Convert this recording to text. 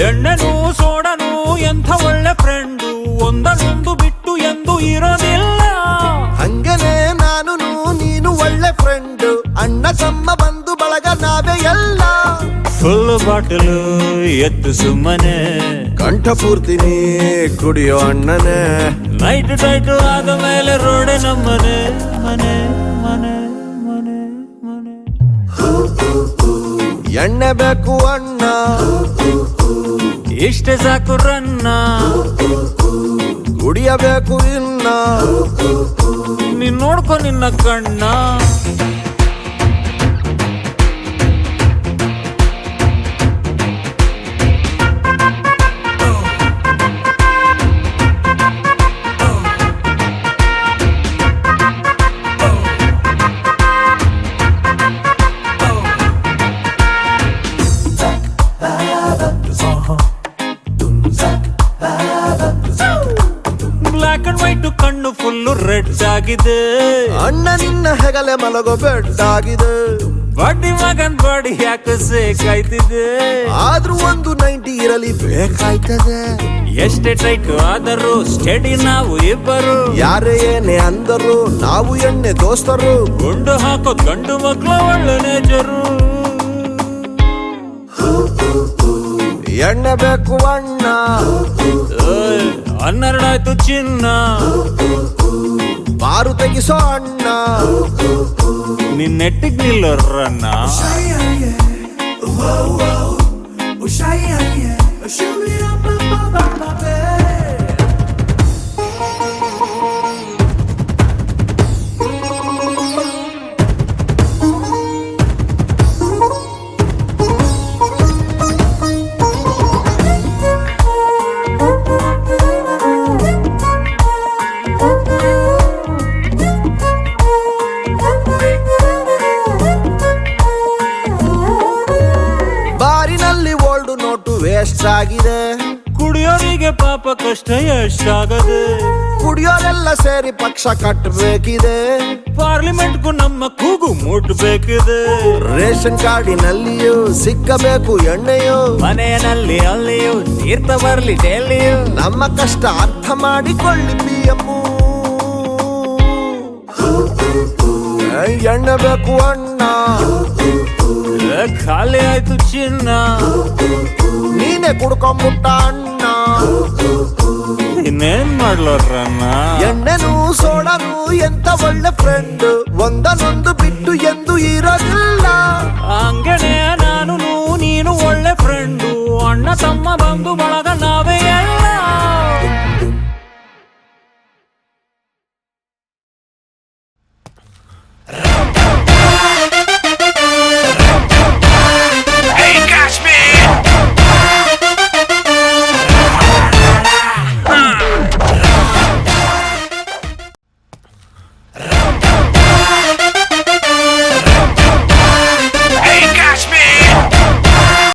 ಎಣ್ಣೆನು ಸೋಡನು ಎಂಥ ಒಳ್ಳೆ ಫ್ರೆಂಡು, ಒಂದನ್ನೊಂದು ಬಿಟ್ಟು ಎಂದು ಇರೋದಿಲ್ಲ. ಹಂಗನೆ ನಾನು ನೀನು ಒಳ್ಳೆ ಫ್ರೆಂಡು, ಅಣ್ಣ ತಮ್ಮ ಬಂದು ಬಳಗ ನಾವೇ ಎಲ್ಲ. ಫುಲ್ ಬಾಟಲು ಎತ್ತು ಸುಮ್ಮನೆ, ಕಂಠ ಪೂರ್ತಿ ನೀ ಕುಡಿಯೋ ಅಣ್ಣನೇ. ನೈಟ್ ಟೈಟ್ ಆದ ಮೇಲೆ ರೋಡೆ ನಮ್ಮನೆ, ಮನೆ ಮನೆ ಮನೆ ಮನೆ. ಎಣ್ಣೆ ಬೇಕು ಅಣ್ಣ, ಇಷ್ಟೇ ಸಾಕು ರನ್ನ, ಕುಡಿಯಬೇಕು ಇನ್ನ. ನೀನ್ ನೋಡ್ಕೊ ನಿನ್ನ ಕಣ್ಣ. ಬ್ಲಾಕ್ ಅಂಡ್ ವೈಟ್ ಕಣ್ಣು ಫುಲ್ಲು ರೆಡ್ ಆಗಿದೆ, ಅಣ್ಣ ನಿನ್ನ ಹೆಗಲೆ ಮಲಗೋ ಬೆಡ್ ಆಗಿದೆ. ಬಡ್ಡಿ ಮಗನ್ ಬಾಡಿ ಯಾಕೆ ಸೇಕಾಯ್ತಿದೆ, ಆದ್ರೂ ಒಂದು 90 ಇರಲಿ ಬೇಕಾಯ್ತದೆ. ಎಷ್ಟೇ ಟೈಟ್ ಆದರೂ ಸ್ಟಡಿ ನಾವು ಇಬ್ಬರು, ಯಾರೇ ಏನೇ ಅಂದರು ನಾವು ಎಣ್ಣೆ ದೋಸ್ತರು. ಗುಂಡು ಹಾಕೋ ಗಂಡು ಮಕ್ಳ ಒಳ್ಳೆ ನೇಚರು. ಎಣ್ಣೆ ಬೇಕು ಅಣ್ಣ, 12 ಆಯ್ತು ಚಿನ್ನ, ಬಾರು ತೆಗಿಸೋ ಅಣ್ಣ. ನಿನ್ ನೆಟ್ಟಿಗ್ ನಿಲ್ಲೋರನ್ನ. ಬಾರಿನಲ್ಲಿ ಓಲ್ಡ್ ನೋಟು ವೇಸ್ಟ್ ಆಗಿದೆ, ಕುಡಿಯೋರಿಗೆ ಪಾಪ ಕಷ್ಟ ಎಷ್ಟಾಗದೆ. ಕುಡಿಯೋರೆಲ್ಲ ಸೇರಿ ಪಕ್ಷ ಕಟ್ಟಬೇಕಿದೆ. ಪಾರ್ಲಿಮೆಂಟ್ಗೂ ನಮ್ಮ ಕೂಗು ಮುಟ್ಬೇಕಿದೆ. ರೇಷನ್ ಕಾರ್ಡಿನಲ್ಲಿಯೂ ಸಿಕ್ಕಬೇಕು ಎಣ್ಣೆಯು, ಮನೆಯಲ್ಲಿ ಅಲ್ಲಿಯೂ ತೀರ್ಥ ಬರ್ಲಿ ಡೆಲ್ಲಿಯೂ. ನಮ್ಮ ಕಷ್ಟ ಅರ್ಥ ಮಾಡಿಕೊಳ್ಳಿ PM. ಎಣ್ಣೆ ಬೇಕು ಅಣ್ಣ, ಖಾಲಿ ಆಯ್ತು ಚಿನ್ನ, ನೀನೆ ಕುಡ್ಕೊಂಬಿಟ್ಟ ಅಣ್ಣ. ಇನ್ನೇನ್ ಮಾಡ್ಲೋರನ್ನ. ಎಣ್ಣೆನು ಸೋಡನು ಎಂತ ಒಳ್ಳೆ ಫ್ರೆಂಡ್, ಒಂದನ್ನೊಂದು ಬಿಟ್ಟು ಎಂದು ಇರೋದಿಲ್ಲ. ಹಂಗನೆ ನಾನು ನೀನು ಒಳ್ಳೆ ಫ್ರೆಂಡು, ಅಣ್ಣ ತಮ್ಮ ಬಂದು ಬಳ